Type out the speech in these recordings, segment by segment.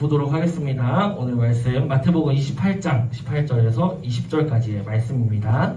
보도록 하겠습니다. 오늘 말씀 마태복음 28장 18절에서 20절까지의 말씀입니다.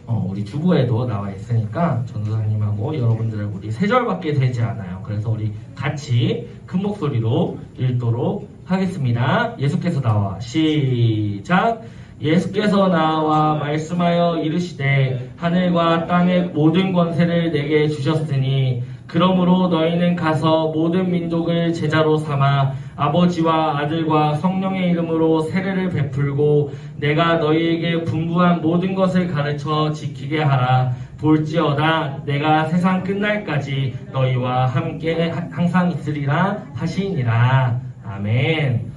우리 주보에도 나와 있으니까 전도사님하고 여러분들하고 우리 3절밖에 되지 않아요. 그래서 우리 같이 큰 목소리로 읽도록 하겠습니다. 예수께서 나와 시작. 예수께서 나와 말씀하여 이르시되 하늘과 땅의 모든 권세를 내게 주셨으니 그러므로 너희는 가서 모든 민족을 제자로 삼아 아버지와 아들과 성령의 이름으로 세례를 베풀고 내가 너희에게 분부한 모든 것을 가르쳐 지키게 하라. 볼지어다 내가 세상 끝날까지 너희와 함께 항상 있으리라 하시니라. 아멘.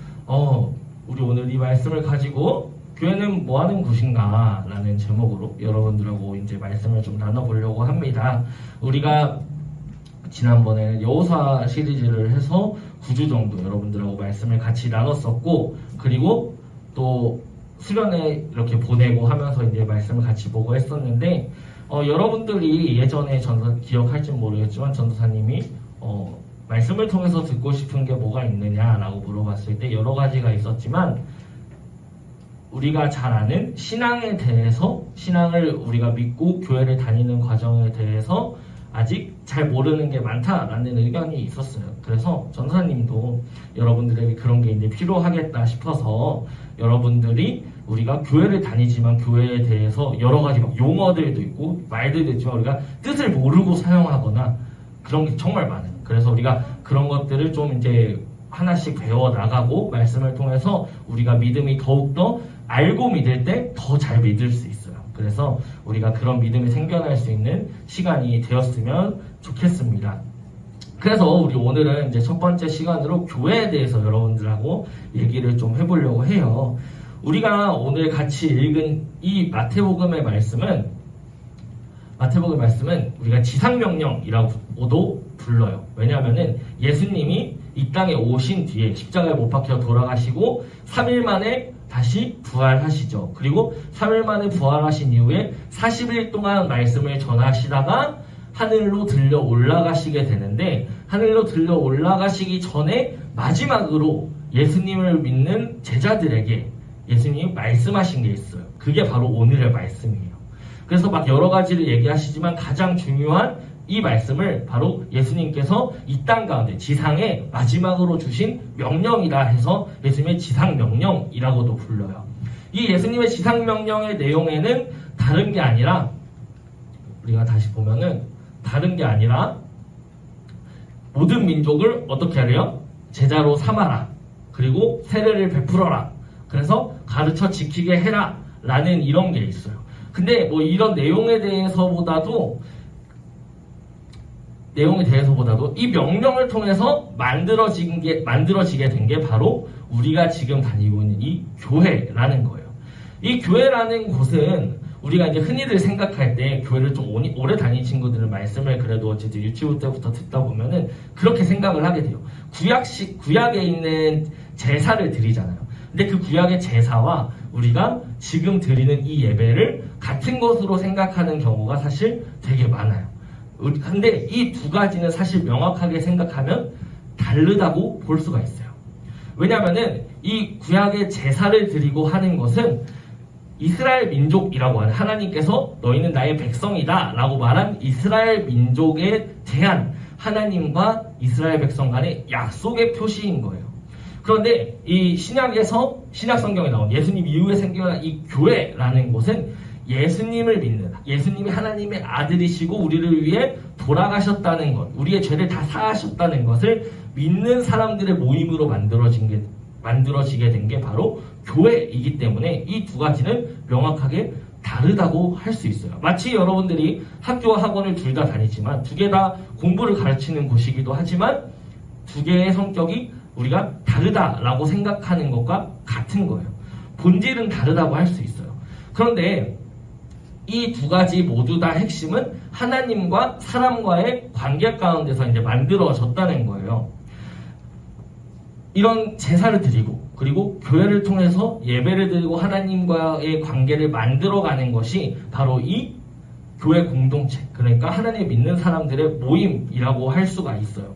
우리 오늘 이 말씀을 가지고 교회는 뭐 하는 곳인가 라는 제목으로 여러분들하고 이제 말씀을 좀 나눠보려고 합니다. 우리가 지난번에 여호수아 시리즈를 해서 9주 정도 여러분들하고 말씀을 같이 나눴었고, 그리고 또 수련회 이렇게 보내고 하면서 이제 말씀을 같이 보고 했었는데, 여러분들이 예전에 기억할지 모르겠지만 전도사님이 말씀을 통해서 듣고 싶은 게 뭐가 있느냐라고 물어봤을 때 여러 가지가 있었지만, 우리가 잘 아는 신앙에 대해서, 신앙을 우리가 믿고 교회를 다니는 과정에 대해서 아직 잘 모르는 게 많다라는 의견이 있었어요. 그래서 전사님도 여러분들에게 그런 게 이제 필요하겠다 싶어서 여러분들이 우리가 교회를 다니지만 교회에 대해서 여러 가지 막 용어들도 있고 말들도 있지만 우리가 뜻을 모르고 사용하거나 그런 게 정말 많아요. 그래서 우리가 그런 것들을 좀 이제 하나씩 배워 나가고 말씀을 통해서 우리가 믿음이 더욱더 알고 믿을 때 더 잘 믿을 수 있어요. 그래서 우리가 그런 믿음이 생겨날 수 있는 시간이 되었으면 좋겠습니다. 그래서 우리 오늘은 이제 첫 번째 시간으로 교회에 대해서 여러분들하고 얘기를 좀 해보려고 해요. 우리가 오늘 같이 읽은 이 마태복음의 말씀은 우리가 지상명령이라고도 불러요. 왜냐하면은 예수님이 이 땅에 오신 뒤에 십자가에 못 박혀 돌아가시고 3일 만에 다시 부활하시죠. 그리고 3일 만에 부활하신 이후에 40일 동안 말씀을 전하시다가 하늘로 들려 올라가시게 되는데, 하늘로 들려 올라가시기 전에 마지막으로 예수님을 믿는 제자들에게 예수님이 말씀하신 게 있어요. 그게 바로 오늘의 말씀이에요. 그래서 막 여러 가지를 얘기하시지만 가장 중요한 이 말씀을 바로 예수님께서 이 땅 가운데 지상에 마지막으로 주신 명령이라 해서 예수님의 지상명령이라고도 불러요. 이 예수님의 지상명령의 내용에는 다른 게 아니라, 우리가 다시 보면은 다른 게 아니라 모든 민족을 어떻게 하래요? 제자로 삼아라. 그리고 세례를 베풀어라. 그래서 가르쳐 지키게 해라. 라는 이런 게 있어요. 근데 뭐 이런 내용에 대해서보다도 이 명령을 통해서 만들어지게 된 게 바로 우리가 지금 다니고 있는 이 교회라는 거예요. 이 교회라는 곳은 우리가 이제 흔히들 생각할 때 교회를 좀 오래 다닌 친구들은 말씀을 그래도 어쨌든 유치부 때부터 듣다 보면은 그렇게 생각을 하게 돼요. 구약에 있는 제사를 드리잖아요. 근데 그 구약의 제사와 우리가 지금 드리는 이 예배를 같은 것으로 생각하는 경우가 사실 되게 많아요. 근데 이 두 가지는 사실 명확하게 생각하면 다르다고 볼 수가 있어요. 왜냐하면은 이 구약의 제사를 드리고 하는 것은 이스라엘 민족이라고 하는, 하나님께서 너희는 나의 백성이다 라고 말한 이스라엘 민족에 대한 하나님과 이스라엘 백성 간의 약속의 표시인 거예요. 그런데 이 신약 성경에 나온 예수님 이후에 생겨난 이 교회라는 곳은 예수님을 믿는, 예수님이 하나님의 아들이시고 우리를 위해 돌아가셨다는 것, 우리의 죄를 다 사하셨다는 것을 믿는 사람들의 모임으로 만들어지게 된 게 바로 교회이기 때문에 이 두 가지는 명확하게 다르다고 할 수 있어요. 마치 여러분들이 학교와 학원을 둘 다 다니지만 두 개 다 공부를 가르치는 곳이기도 하지만 두 개의 성격이 우리가 다르다라고 생각하는 것과 같은 거예요. 본질은 다르다고 할 수 있어요. 그런데 이 두 가지 모두 다 핵심은 하나님과 사람과의 관계 가운데서 이제 만들어졌다는 거예요. 이런 제사를 드리고 그리고 교회를 통해서 예배를 드리고 하나님과의 관계를 만들어가는 것이 바로 이 교회 공동체, 그러니까 하나님 믿는 사람들의 모임이라고 할 수가 있어요.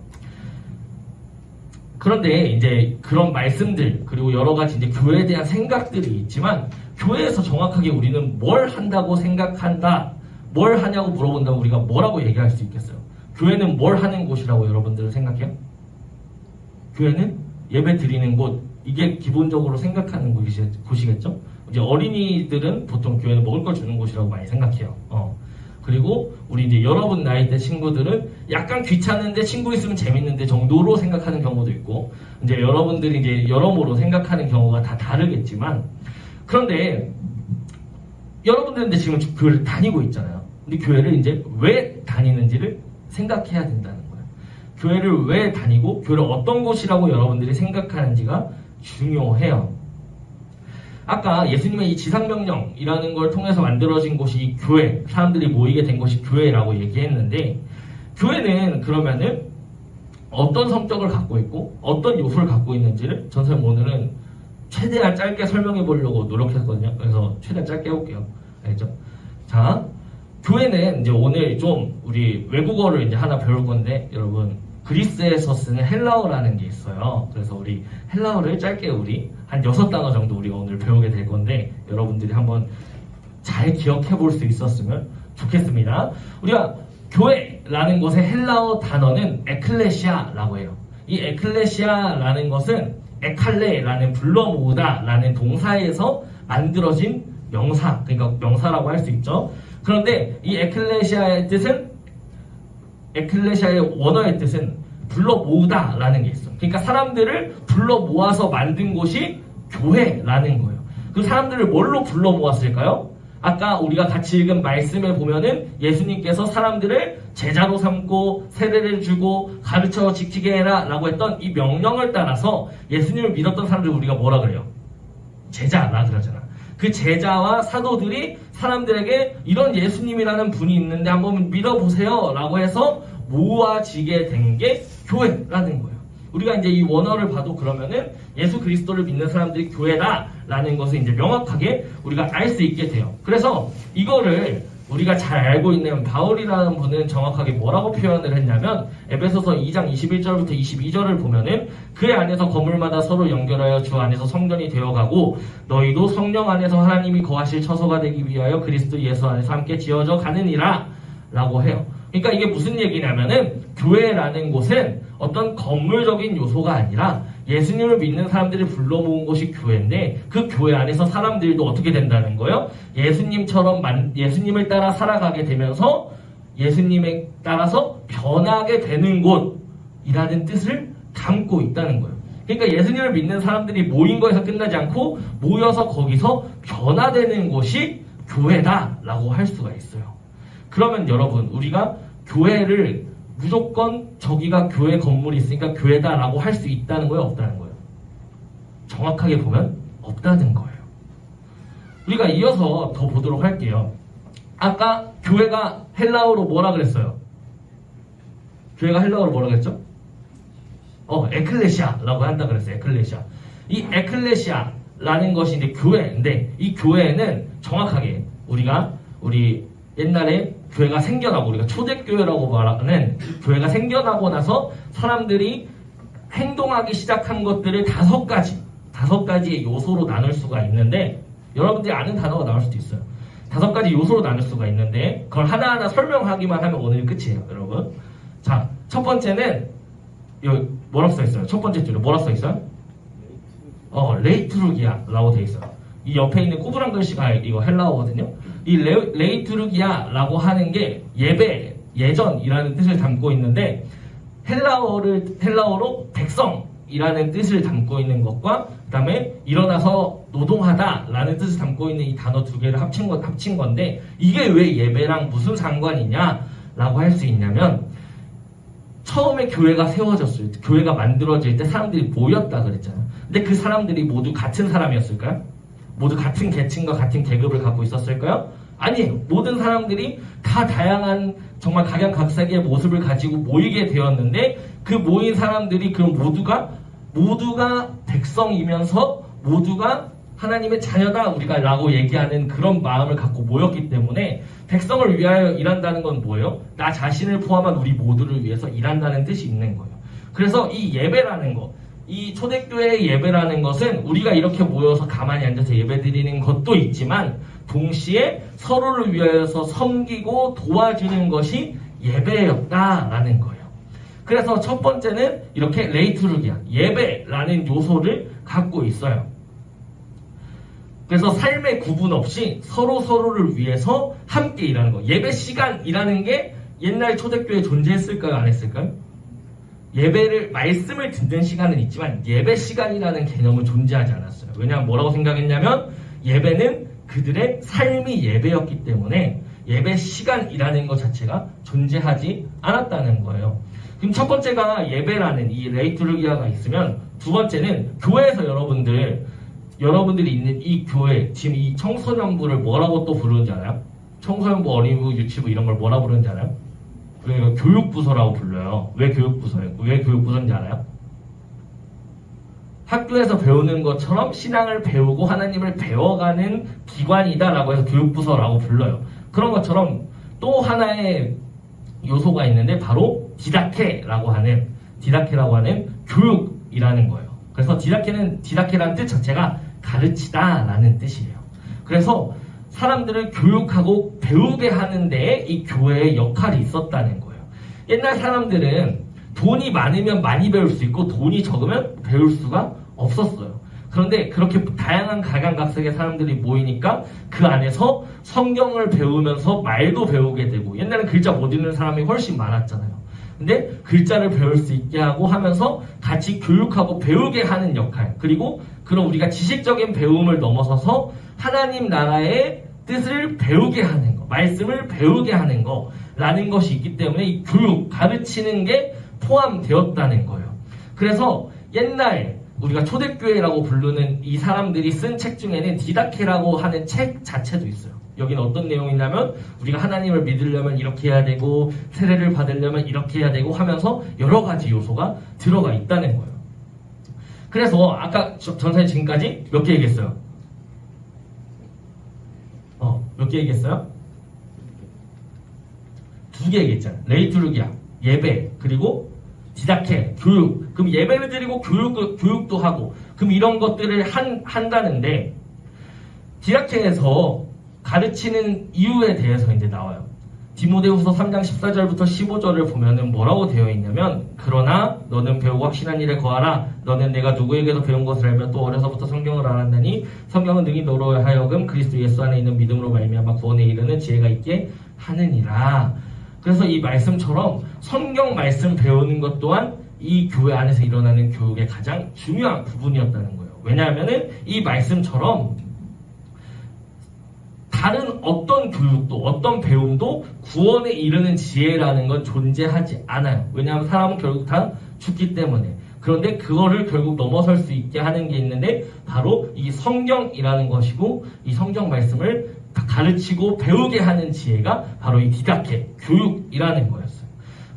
그런데 이제 그런 말씀들 그리고 여러 가지 이제 교회에 대한 생각들이 있지만 교회에서 정확하게 우리는 뭘 한다고 생각한다, 뭘 하냐고 물어본다면 우리가 뭐라고 얘기할 수 있겠어요? 교회는 뭘 하는 곳이라고 여러분들은 생각해요? 교회는 예배 드리는 곳, 이게 기본적으로 생각하는 곳이겠죠? 이제 어린이들은 보통 교회는 먹을 걸 주는 곳이라고 많이 생각해요. 그리고 우리 이제 여러분 나이대 친구들은 약간 귀찮은데 친구 있으면 재밌는데 정도로 생각하는 경우도 있고, 이제 여러분들이 이제 여러모로 생각하는 경우가 다 다르겠지만, 그런데 여러분들은 이제 지금 교회를 다니고 있잖아요. 근데 교회를 이제 왜 다니는지를 생각해야 된다는 거예요. 교회를 왜 다니고 교회를 어떤 곳이라고 여러분들이 생각하는지가 중요해요. 아까 예수님의 이 지상명령이라는 걸 통해서 만들어진 곳이 교회, 사람들이 모이게 된 곳이 교회라고 얘기했는데, 교회는 그러면은 어떤 성격을 갖고 있고 어떤 요소를 갖고 있는지를 선생님 오늘은 최대한 짧게 설명해 보려고 노력했거든요. 그래서 최대한 짧게 해볼게요. 알겠죠? 자, 교회는 이제 오늘 좀 우리 외국어를 이제 하나 배울 건데, 여러분 그리스에서 쓰는 헬라어라는 게 있어요. 그래서 우리 헬라어를 짧게 우리 한 6단어 정도 우리가 오늘 배우게 될 건데, 여러분들이 한번 잘 기억해 볼 수 있었으면 좋겠습니다. 우리가 교회라는 곳의 헬라어 단어는 에클레시아라고 해요. 이 에클레시아라는 것은 에칼레라는 불러 모으다라는 동사에서 만들어진 명사, 그러니까 명사라고 할 수 있죠. 그런데 이 에클레시아의 뜻은, 에클레시아의 원어의 뜻은 불러 모으다라는 게 있어요. 그러니까 사람들을 불러 모아서 만든 곳이 교회라는 거예요. 그 사람들을 뭘로 불러 모았을까요? 아까 우리가 같이 읽은 말씀에 보면은 예수님께서 사람들을 제자로 삼고 세례를 주고 가르쳐 지키게 해라 라고 했던 이 명령을 따라서 예수님을 믿었던 사람들 우리가 뭐라 그래요? 제자라 그러잖아. 그 제자와 사도들이 사람들에게 이런 예수님이라는 분이 있는데 한번 믿어보세요 라고 해서 모아지게 된 게 교회라는 거예요. 우리가 이제 이 원어를 봐도 그러면은 예수 그리스도를 믿는 사람들이 교회다라는 것을 이제 명확하게 우리가 알 수 있게 돼요. 그래서 이거를 우리가 잘 알고 있는 바울이라는 분은 정확하게 뭐라고 표현을 했냐면, 에베소서 2장 21절부터 22절을 보면은 그의 안에서 건물마다 서로 연결하여 주 안에서 성전이 되어가고 너희도 성령 안에서 하나님이 거하실 처소가 되기 위하여 그리스도 예수 안에서 함께 지어져 가느니라 라고 해요. 그러니까 이게 무슨 얘기냐면은 교회라는 곳은 어떤 건물적인 요소가 아니라 예수님을 믿는 사람들이 불러 모은 곳이 교회인데, 그 교회 안에서 사람들도 어떻게 된다는 거예요? 예수님을 따라 살아가게 되면서 예수님에 따라서 변하게 되는 곳이라는 뜻을 담고 있다는 거예요. 그러니까 예수님을 믿는 사람들이 모인 거에서 끝나지 않고 모여서 거기서 변화되는 곳이 교회다라고 할 수가 있어요. 그러면 여러분, 우리가 교회를 무조건 저기가 교회 건물이 있으니까 교회다라고 할 수 있다는 거예요? 없다는 거예요? 정확하게 보면 없다는 거예요. 우리가 이어서 더 보도록 할게요. 아까 교회가 헬라어로 뭐라 그랬어요? 교회가 헬라어로 뭐라 그랬죠? 에클레시아라고 한다 그랬어요. 에클레시아. 이 에클레시아라는 것이 이제 교회인데, 이 교회는 정확하게 우리 옛날에 교회가 생겨나고, 우리가 초대교회라고 말하는 교회가 생겨나고 나서 사람들이 행동하기 시작한 것들을 다섯 가지의 요소로 나눌 수가 있는데, 여러분들이 아는 단어가 나올 수도 있어요. 5가지 요소로 나눌 수가 있는데 그걸 하나하나 설명하기만 하면 오늘 끝이에요, 여러분. 자, 첫 번째는 여기 뭐라고 써 있어요? 첫 번째 줄에 뭐라고 써 있어요? 레이투르기아라고 돼 있어요. 이 옆에 있는 꾸불한 글씨가 이거 헬라어거든요. 이 레이투르기아라고 하는 게 예배, 예전이라는 뜻을 담고 있는데, 헬라어로 백성이라는 뜻을 담고 있는 것과 그 다음에 일어나서 노동하다라는 뜻을 담고 있는 이 단어 2개를 합친 건데, 이게 왜 예배랑 무슨 상관이냐라고 할 수 있냐면, 처음에 교회가 세워졌을 때, 교회가 만들어질 때 사람들이 모였다 그랬잖아요. 근데 그 사람들이 모두 같은 사람이었을까요? 모두 같은 계층과 같은 계급을 갖고 있었을까요? 아니에요. 모든 사람들이 다 다양한 정말 각양각색의 모습을 가지고 모이게 되었는데, 그 모인 사람들이 그럼 모두가 백성이면서 모두가 하나님의 자녀다 우리가 라고 얘기하는 그런 마음을 갖고 모였기 때문에, 백성을 위하여 일한다는 건 뭐예요? 나 자신을 포함한 우리 모두를 위해서 일한다는 뜻이 있는 거예요. 그래서 이 예배라는 거, 이 초대교회의 예배라는 것은 우리가 이렇게 모여서 가만히 앉아서 예배드리는 것도 있지만 동시에 서로를 위하여서 섬기고 도와주는 것이 예배였다라는 거예요. 그래서 첫 번째는 이렇게 레이투르기아, 예배라는 요소를 갖고 있어요. 그래서 삶의 구분 없이 서로를 위해서 함께 일하는 거. 예배 시간이라는 게 옛날 초대교회에 존재했을까요? 안 했을까요? 말씀을 듣는 시간은 있지만 예배 시간이라는 개념은 존재하지 않았어요. 왜냐하면 뭐라고 생각했냐면 예배는 그들의 삶이 예배였기 때문에 예배 시간이라는 것 자체가 존재하지 않았다는 거예요. 그럼 첫 번째가 예배라는 이 레이투르기아가 있으면 두 번째는 교회에서 여러분들이 있는 이 교회, 지금 이 청소년부를 뭐라고 또 부르는지 알아요? 청소년부, 어린이부, 유치부 이런 걸 뭐라 부르는지 알아요? 교육부서라고 불러요. 왜 교육부서예요? 왜 교육부서인지 알아요? 학교에서 배우는 것처럼 신앙을 배우고 하나님을 배워가는 기관이다라고 해서 교육부서라고 불러요. 그런 것처럼 또 하나의 요소가 있는데 바로 디다케라고 하는 교육이라는 거예요. 그래서 디다케라는 뜻 자체가 가르치다라는 뜻이에요. 그래서 사람들을 교육하고 배우게 하는 데에 이 교회의 역할이 있었다는 거예요. 옛날 사람들은 돈이 많으면 많이 배울 수 있고 돈이 적으면 배울 수가 없었어요. 그런데 그렇게 다양한 각양각색의 사람들이 모이니까 그 안에서 성경을 배우면서 말도 배우게 되고, 옛날엔 글자 못 읽는 사람이 훨씬 많았잖아요. 근데 글자를 배울 수 있게 하고 하면서 같이 교육하고 배우게 하는 역할, 그리고 그런 우리가 지식적인 배움을 넘어서서 하나님 나라의 뜻을 배우게 하는 거, 말씀을 배우게 하는 거라는 것이 있기 때문에 이 교육, 가르치는 게 포함되었다는 거예요. 그래서 옛날 우리가 초대교회라고 부르는 이 사람들이 쓴 책 중에는 디다케라고 하는 책 자체도 있어요. 여기는 어떤 내용이냐면 우리가 하나님을 믿으려면 이렇게 해야 되고 세례를 받으려면 이렇게 해야 되고 하면서 여러 가지 요소가 들어가 있다는 거예요. 그래서 아까 전사님 지금까지 몇 개 얘기했어요? 몇 개 얘기했어요? 2개 얘기했잖아요. 레이투르기아, 예배, 그리고 디다케, 교육. 그럼 예배를 드리고 교육도 하고, 그럼 이런 것들을 한다는데, 디다케에서 가르치는 이유에 대해서 이제 나와요. 디모데후서 3장 14절부터 15절을 보면은 뭐라고 되어 있냐면, 그러나 너는 배우고 확신한 일에 거하라. 너는 내가 누구에게도 배운 것을 알며 또 어려서부터 성경을 알았나니 성경은 능히 너로 하여금 그리스도 예수 안에 있는 믿음으로 말미암아 구원에 이르는 지혜가 있게 하느니라. 그래서 이 말씀처럼 성경 말씀 배우는 것 또한 이 교회 안에서 일어나는 교육의 가장 중요한 부분이었다는 거예요. 왜냐하면은 이 말씀처럼 다른 어떤 교육도 어떤 배움도 구원에 이르는 지혜라는 건 존재하지 않아요. 왜냐하면 사람은 결국 다 죽기 때문에. 그런데 그거를 결국 넘어설 수 있게 하는 게 있는데 바로 이 성경이라는 것이고, 이 성경 말씀을 가르치고 배우게 하는 지혜가 바로 이 디다케, 교육이라는 거였어요.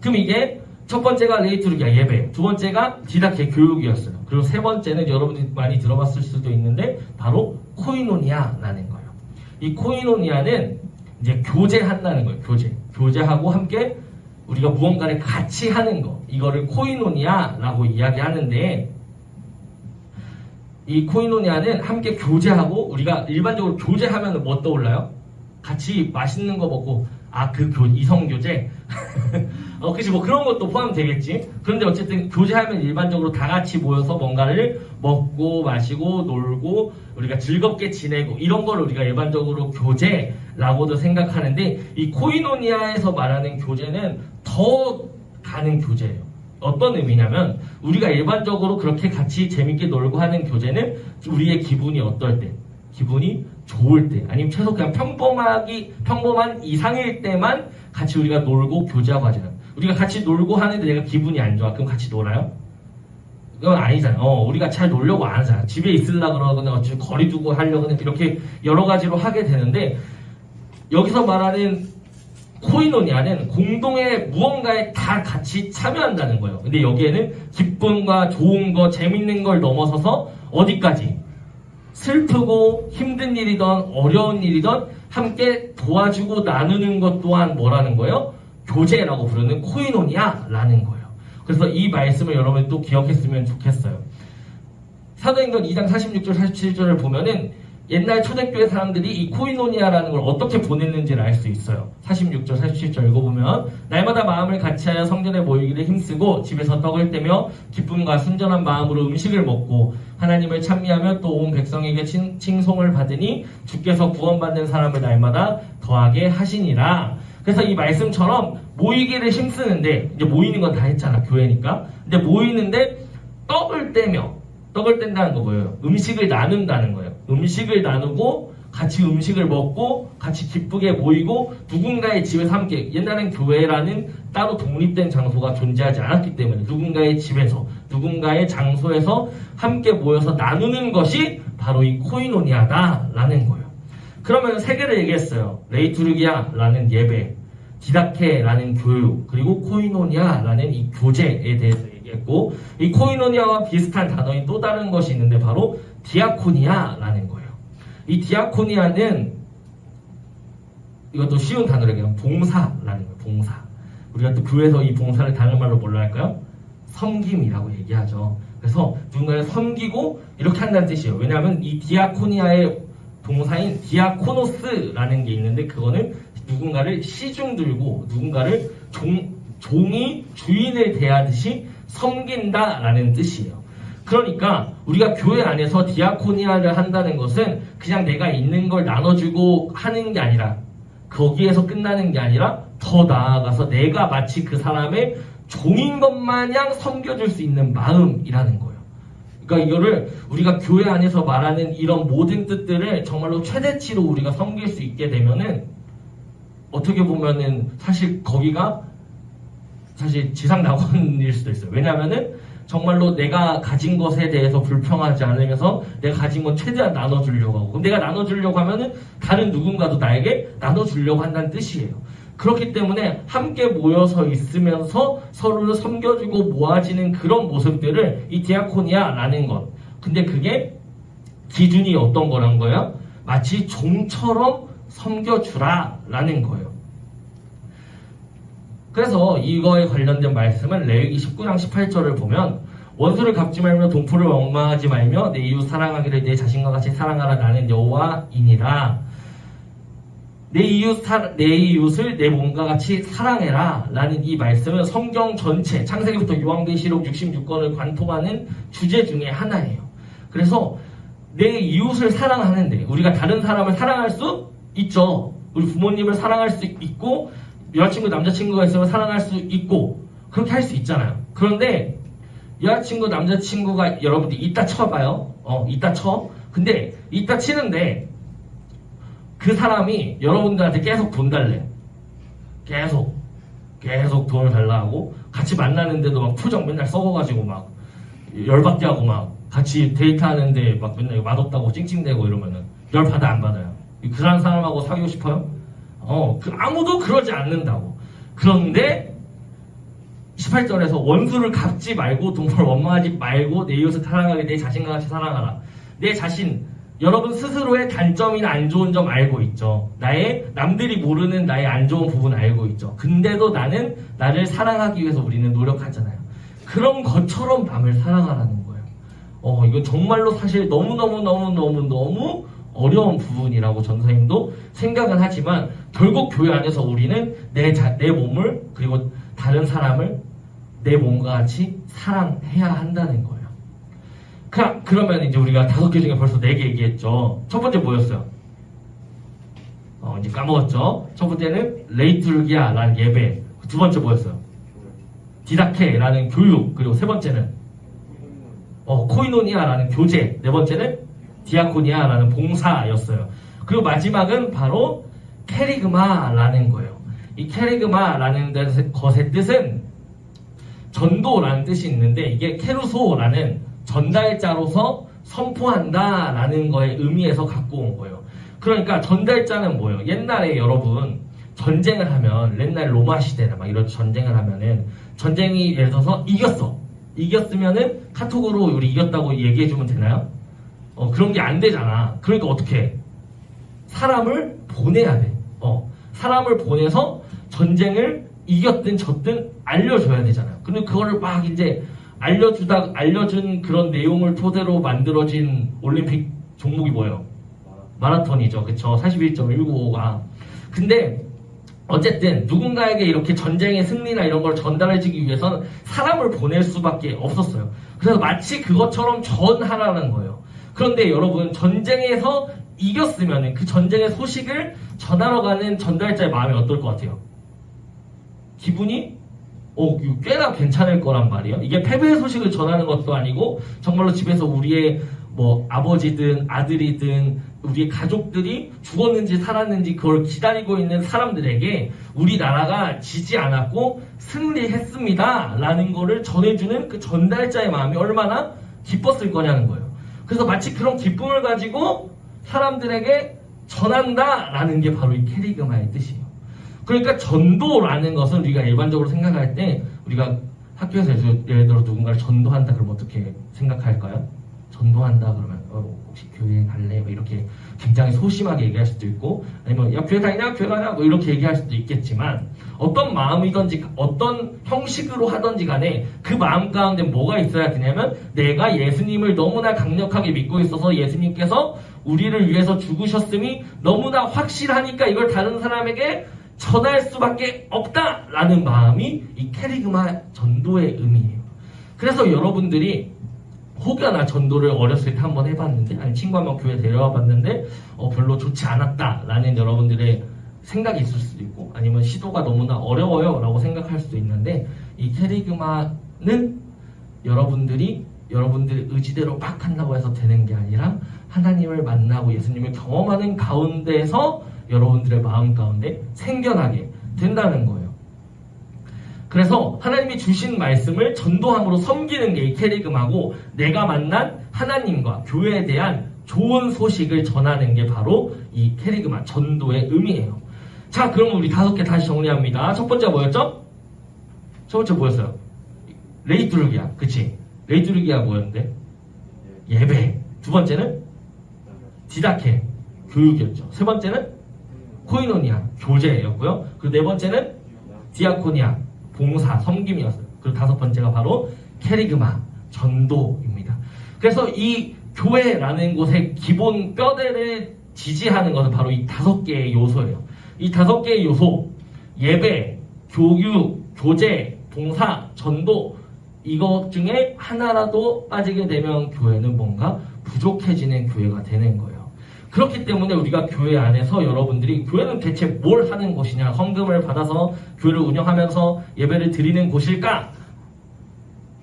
그럼 이게 첫 번째가 레이투르기아, 예배, 두 번째가 디다케, 교육이었어요. 그리고 세 번째는 여러분들이 많이 들어봤을 수도 있는데 바로 코이노니아라는 거예요. 이 코이노니아는 이제 교제한다는 거예요. 교제하고 함께 우리가 무언가를 같이 하는 거, 이거를 코이노니아라고 이야기하는데, 이 코이노니아는 함께 교제하고, 우리가 일반적으로 교제하면 뭐 떠올라요? 같이 맛있는 거 먹고, 이성교제? 그치, 뭐 그런 것도 포함되겠지. 그런데 어쨌든 교제하면 일반적으로 다 같이 모여서 뭔가를 먹고 마시고 놀고 우리가 즐겁게 지내고 이런 걸 우리가 일반적으로 교제라고도 생각하는데, 이 코이노니아에서 말하는 교제는 더 가는 교제예요. 어떤 의미냐면 우리가 일반적으로 그렇게 같이 재밌게 놀고 하는 교제는 우리의 기분이 어떨 때, 기분이 좋을 때, 아니면 최소 그냥 평범한 이상일 때만 같이 우리가 놀고 교제하고 하잖아요. 우리가 같이 놀고 하는데 내가 기분이 안 좋아. 그럼 같이 놀아요? 그건 아니잖아요. 우리가 잘 놀려고 안 하잖아요. 집에 있으려고 그러거나 거리 두고 하려고 이렇게 여러 가지로 하게 되는데, 여기서 말하는 코이노니아는 공동의 무언가에 다 같이 참여한다는 거예요. 근데 여기에는 기쁨과 좋은 거, 재밌는 걸 넘어서서 어디까지? 슬프고 힘든 일이든 어려운 일이든 함께 도와주고 나누는 것 또한 뭐라는 거예요? 교제라고 부르는 코이노니아라는 거예요. 그래서 이 말씀을 여러분이 또 기억했으면 좋겠어요. 사도행전 2장 46절 47절을 보면은 옛날 초대교회 사람들이 이 코이노니아라는 걸 어떻게 보냈는지를 알 수 있어요. 46절 47절 읽어보면 날마다 마음을 같이하여 성전에 모이기를 힘쓰고 집에서 떡을 떼며 기쁨과 순전한 마음으로 음식을 먹고 하나님을 찬미하며 또 온 백성에게 칭송을 받으니 주께서 구원받는 사람을 날마다 더하게 하시니라. 그래서 이 말씀처럼 모이기를 힘쓰는데, 이제 모이는 건 다 했잖아, 교회니까. 근데 모이는데 떡을 떼며, 떡을 뗀다는 거 뭐예요? 음식을 나눈다는 거예요. 음식을 나누고 같이 음식을 먹고 같이 기쁘게 모이고 누군가의 집에서 함께, 옛날엔 교회라는 따로 독립된 장소가 존재하지 않았기 때문에 누군가의 집에서, 누군가의 장소에서 함께 모여서 나누는 것이 바로 이 코이노니아다라는 거예요. 그러면 세 개를 얘기했어요. 레이투르기아라는 예배, 디다케라는 교육, 그리고 코이노니아라는 이 교제에 대해서 얘기했고, 이 코이노니아와 비슷한 단어인 또 다른 것이 있는데 바로 디아코니아라는 거예요. 이 디아코니아는 이것도 쉬운 단어로 그냥 봉사라는 거예요. 봉사. 우리가 또 교회에서 이 봉사를 다른 말로 뭘로 할까요? 섬김이라고 얘기하죠. 그래서 누군가를 섬기고 이렇게 한다는 뜻이에요. 왜냐하면 이 디아코니아의 동사인 디아코노스라는 게 있는데 그거는 누군가를 시중 들고 누군가를 종이 주인을 대하듯이 섬긴다라는 뜻이에요. 그러니까 우리가 교회 안에서 디아코니아를 한다는 것은 그냥 내가 있는 걸 나눠주고 하는 게 아니라, 거기에서 끝나는 게 아니라 더 나아가서 내가 마치 그 사람의 종인 것 마냥 섬겨줄 수 있는 마음이라는 거예요. 그러니까 이거를 우리가 교회 안에서 말하는 이런 모든 뜻들을 정말로 최대치로 우리가 섬길 수 있게 되면은 어떻게 보면은 사실 거기가 사실 지상낙원일 수도 있어요. 왜냐하면은 정말로 내가 가진 것에 대해서 불평하지 않으면서 내가 가진 건 최대한 나눠주려고 하고, 내가 나눠주려고 하면은 다른 누군가도 나에게 나눠주려고 한다는 뜻이에요. 그렇기 때문에 함께 모여서 있으면서 서로를 섬겨주고 모아지는 그런 모습들을 이 디아코니아라는 것. 근데 그게 기준이 어떤 거란 거예요? 마치 종처럼 섬겨주라라는 거예요. 그래서 이거에 관련된 말씀은 레위기 19장 18절을 보면 원수를 갚지 말며 동포를 원망하지 말며 내 이웃 사랑하기를 내 자신과 같이 사랑하라 나는 여호와이니라. 내 이웃을 내 몸과 같이 사랑해라 라는 이 말씀은 성경 전체 창세기부터 요한계시록 66권을 관통하는 주제 중에 하나예요. 그래서 내 이웃을 사랑하는데 우리가 다른 사람을 사랑할 수 있죠. 우리 부모님을 사랑할 수 있고 여자친구 남자친구가 있으면 사랑할 수 있고 그렇게 할 수 있잖아요. 그런데 여자친구 남자친구가 여러분들 이따 쳐봐요. 이따 쳐. 근데 이따 치는데 그 사람이 여러분들한테 계속 돈 달래. 계속 돈을 달라 하고 같이 만나는데도 막 표정 맨날 썩어가지고 막 열받게 하고 막 같이 데이트하는데 막 맨날 맛없다고 찡찡대고 이러면은 열 받아 안 받아요? 그런 사람하고 사귀고 싶어요? 아무도 그러지 않는다고. 그런데 18절에서 원수를 갚지 말고 동포를 원망하지 말고 내 이웃을 사랑하게 내 자신과 같이 사랑하라. 내 자신, 여러분 스스로의 단점이나 안 좋은 점 알고 있죠. 남들이 모르는 나의 안 좋은 부분 알고 있죠. 근데도 나를 사랑하기 위해서 우리는 노력하잖아요. 그런 것처럼 남을 사랑하라는 거예요. 이거 정말로 사실 너무 어려운 부분이라고 전사님도 생각은 하지만 결국 교회 안에서 우리는 내 몸을 그리고 다른 사람을 내 몸과 같이 사랑해야 한다는 거예요. 그러면 이제 우리가 5개 중에 벌써 4개 얘기했죠. 첫 번째 뭐였어요? 이제 까먹었죠. 첫 번째는 레이투르기아라는 예배. 두 번째 뭐였어요? 디다케라는 교육. 그리고 세 번째는 코이노니아라는 교제. 네 번째는 디아코니아라는 봉사였어요. 그리고 마지막은 바로 케리그마라는 거예요. 이 케리그마라는 것의 뜻은 전도라는 뜻이 있는데 이게 케루소라는 전달자로서 선포한다라는 거의 의미에서 갖고 온 거예요. 그러니까 전달자는 뭐예요? 옛날에 여러분 전쟁을 하면 옛날 로마 시대나 막 이런 전쟁을 하면은 전쟁이 예를 들어서 이겼으면은 카톡으로 우리 이겼다고 얘기해주면 되나요? 그런 게 안 되잖아. 그러니까 어떻게 해? 사람을 보내야 돼. 사람을 보내서 전쟁을 이겼든 졌든 알려줘야 되잖아요. 근데 그거를 막 이제 알려준 그런 내용을 토대로 만들어진 올림픽 종목이 뭐예요? 마라톤이죠. 그쵸? 41.195가. 근데 어쨌든 누군가에게 이렇게 전쟁의 승리나 이런 걸 전달해주기 위해서는 사람을 보낼 수밖에 없었어요. 그래서 마치 그것처럼 전하라는 거예요. 그런데 여러분, 전쟁에서 이겼으면 그 전쟁의 소식을 전하러 가는 전달자의 마음이 어떨 것 같아요? 기분이 꽤나 괜찮을 거란 말이에요. 이게 패배의 소식을 전하는 것도 아니고 정말로 집에서 우리의 뭐 아버지든 아들이든 우리의 가족들이 죽었는지 살았는지 그걸 기다리고 있는 사람들에게 우리나라가 지지 않았고 승리했습니다 라는 거를 전해주는 그 전달자의 마음이 얼마나 기뻤을 거냐는 거예요. 그래서 마치 그런 기쁨을 가지고 사람들에게 전한다 라는 게 바로 이 캐리그마의 뜻이에요. 그러니까 전도라는 것은 우리가 일반적으로 생각할 때 우리가 학교에서 예를 들어 누군가를 전도한다 그러면 어떻게 생각할까요? 전도한다 그러면 혹시 교회 갈래? 뭐 이렇게 굉장히 소심하게 얘기할 수도 있고, 아니면 야 교회 다니냐? 교회 가냐? 뭐 이렇게 얘기할 수도 있겠지만, 어떤 마음이든지 어떤 형식으로 하든지 간에 그 마음 가운데 뭐가 있어야 되냐면, 내가 예수님을 너무나 강력하게 믿고 있어서 예수님께서 우리를 위해서 죽으셨음이 너무나 확실하니까 이걸 다른 사람에게 전할 수밖에 없다라는 마음이 이 캐리그마 전도의 의미예요. 그래서 여러분들이 혹여나 전도를 어렸을 때 한번 해봤는데, 아니 친구 한번 교회 데려와 봤는데 별로 좋지 않았다라는 여러분들의 생각이 있을 수도 있고, 아니면 시도가 너무나 어려워요 라고 생각할 수도 있는데, 이 캐리그마는 여러분들의 의지대로 막 한다고 해서 되는 게 아니라 하나님을 만나고 예수님을 경험하는 가운데에서 여러분들의 마음 가운데 생겨나게 된다는 거예요. 그래서 하나님이 주신 말씀을 전도함으로 섬기는 게 이 캐리그마고, 내가 만난 하나님과 교회에 대한 좋은 소식을 전하는 게 바로 이 캐리그마 전도의 의미예요. 자, 그럼 우리 5개 다시 정리합니다. 첫 번째 뭐였죠? 첫 번째 뭐였어요? 레이투르기아. 그치? 레이투르기아 뭐였는데? 예배. 두 번째는 디다케. 교육이었죠. 세 번째는 코이노니아. 교제였고요. 그리고 네 번째는 디아코니아. 봉사, 섬김이었어요. 그리고 5번째가 바로 캐리그마, 전도입니다. 그래서 이 교회라는 곳의 기본 뼈대를 지지하는 것은 바로 이 5개의 요소예요. 이 5개의 요소, 예배, 교육, 교제, 봉사, 전도, 이것 중에 하나라도 빠지게 되면 교회는 뭔가 부족해지는 교회가 되는 거예요. 그렇기 때문에 우리가 교회 안에서 여러분들이 교회는 대체 뭘 하는 곳이냐, 헌금을 받아서 교회를 운영하면서 예배를 드리는 곳일까?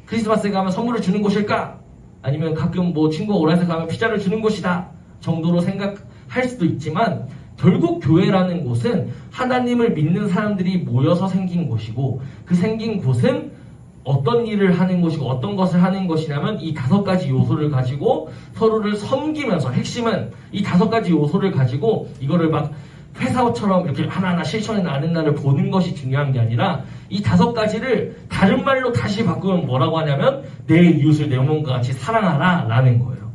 크리스마스에 가면 선물을 주는 곳일까? 아니면 가끔 뭐 친구가 오라해서 가면 피자를 주는 곳이다 정도로 생각할 수도 있지만, 결국 교회라는 곳은 하나님을 믿는 사람들이 모여서 생긴 곳이고, 그 생긴 곳은 어떤 일을 하는 것이고 어떤 것을 하는 것이냐면 이 5가지 요소를 가지고 서로를 섬기면서, 핵심은 이 5가지 요소를 가지고 이거를 막 회사처럼 이렇게 하나하나 실천해 나가는 날을 보는 것이 중요한 게 아니라, 이 5가지를 다른 말로 다시 바꾸면 뭐라고 하냐면 내 이웃을 내 몸과 같이 사랑하라 라는 거예요.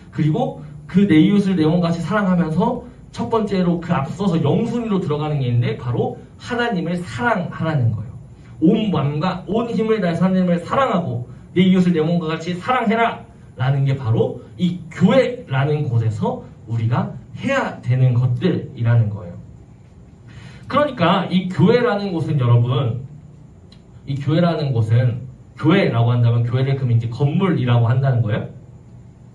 그리고 그 내 이웃을 내 몸과 같이 사랑하면서 첫 번째로 그 앞서서 영순위로 들어가는 게 있는데, 바로 하나님을 사랑하라는 거예요. 온 마음과 온 힘을 다해서 하나님을 사랑하고 내 이웃을 내 몸과 같이 사랑해라 라는 게 바로 이 교회라는 곳에서 우리가 해야 되는 것들이라는 거예요. 그러니까 이 교회라는 곳은, 여러분, 이 교회라는 곳은, 교회라고 한다면 교회를 그럼 이제 건물이라고 한다는 거예요?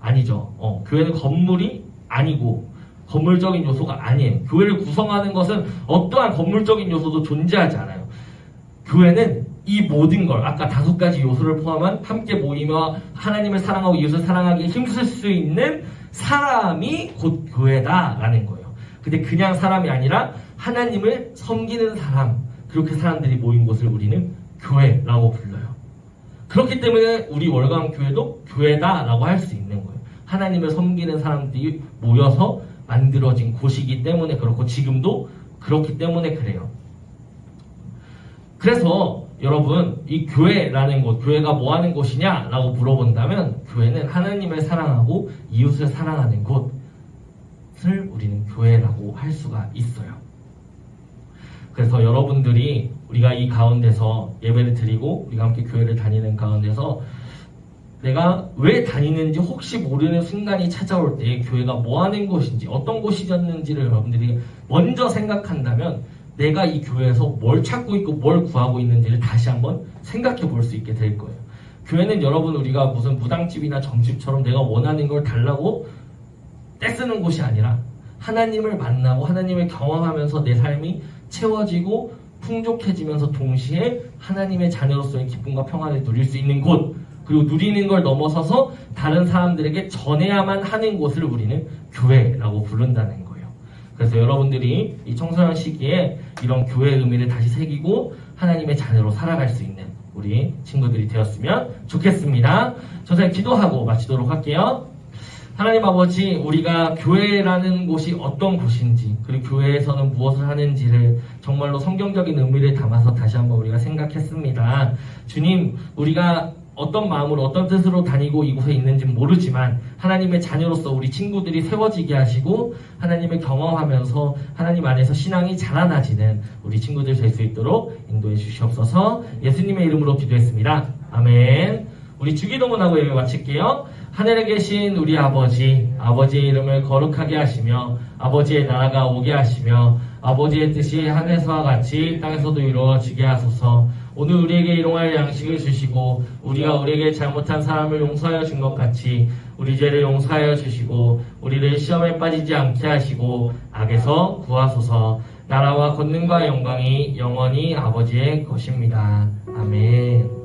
아니죠. 교회는 건물이 아니고 건물적인 요소가 아니에요. 교회를 구성하는 것은 어떠한 건물적인 요소도 존재하지 않아요. 교회는 이 모든 걸, 아까 5가지 요소를 포함한 함께 모이며 하나님을 사랑하고 이웃을 사랑하기에 힘쓸 수 있는 사람이 곧 교회다라는 거예요. 근데 그냥 사람이 아니라 하나님을 섬기는 사람, 그리고 그 사람들이 모인 곳을 우리는 교회라고 불러요. 그렇기 때문에 우리 월강 교회도 교회다라고 할 수 있는 거예요. 하나님을 섬기는 사람들이 모여서 만들어진 곳이기 때문에 그렇고, 지금도 그렇기 때문에 그래요. 그래서 여러분, 이 교회라는 곳, 교회가 뭐 하는 곳이냐라고 물어본다면, 교회는 하나님을 사랑하고 이웃을 사랑하는 곳을 우리는 교회라고 할 수가 있어요. 그래서 여러분들이 우리가 이 가운데서 예배를 드리고 우리가 함께 교회를 다니는 가운데서 내가 왜 다니는지 혹시 모르는 순간이 찾아올 때 교회가 뭐 하는 곳인지 어떤 곳이었는지를 여러분들이 먼저 생각한다면 내가 이 교회에서 뭘 찾고 있고 뭘 구하고 있는지를 다시 한번 생각해 볼 수 있게 될 거예요. 교회는 여러분 우리가 무슨 무당집이나 점집처럼 내가 원하는 걸 달라고 떼쓰는 곳이 아니라 하나님을 만나고 하나님을 경험하면서 내 삶이 채워지고 풍족해지면서 동시에 하나님의 자녀로서의 기쁨과 평안을 누릴 수 있는 곳, 그리고 누리는 걸 넘어서서 다른 사람들에게 전해야만 하는 곳을 우리는 교회라고 부른다는 거예요. 그래서 여러분들이 이 청소년 시기에 이런 교회의 의미를 다시 새기고 하나님의 자녀로 살아갈 수 있는 우리 친구들이 되었으면 좋겠습니다. 저는 기도하고 마치도록 할게요. 하나님 아버지, 우리가 교회라는 곳이 어떤 곳인지, 그리고 교회에서는 무엇을 하는지를 정말로 성경적인 의미를 담아서 다시 한번 우리가 생각했습니다. 주님, 우리가 어떤 마음으로 어떤 뜻으로 다니고 이곳에 있는지는 모르지만 하나님의 자녀로서 우리 친구들이 세워지게 하시고 하나님을 경험하면서 하나님 안에서 신앙이 자라나지는 우리 친구들 될 수 있도록 인도해 주시옵소서. 예수님의 이름으로 기도했습니다. 아멘. 우리 주기도문하고 예배 마칠게요. 하늘에 계신 우리 아버지, 아버지의 이름을 거룩하게 하시며 아버지의 나라가 오게 하시며 아버지의 뜻이 하늘에서와 같이 땅에서도 이루어지게 하소서. 오늘 우리에게 일용할 양식을 주시고 우리가 우리에게 잘못한 사람을 용서하여 준 것 같이 우리 죄를 용서하여 주시고 우리를 시험에 빠지지 않게 하시고 악에서 구하소서. 나라와 권능과 영광이 영원히 아버지의 것입니다. 아멘.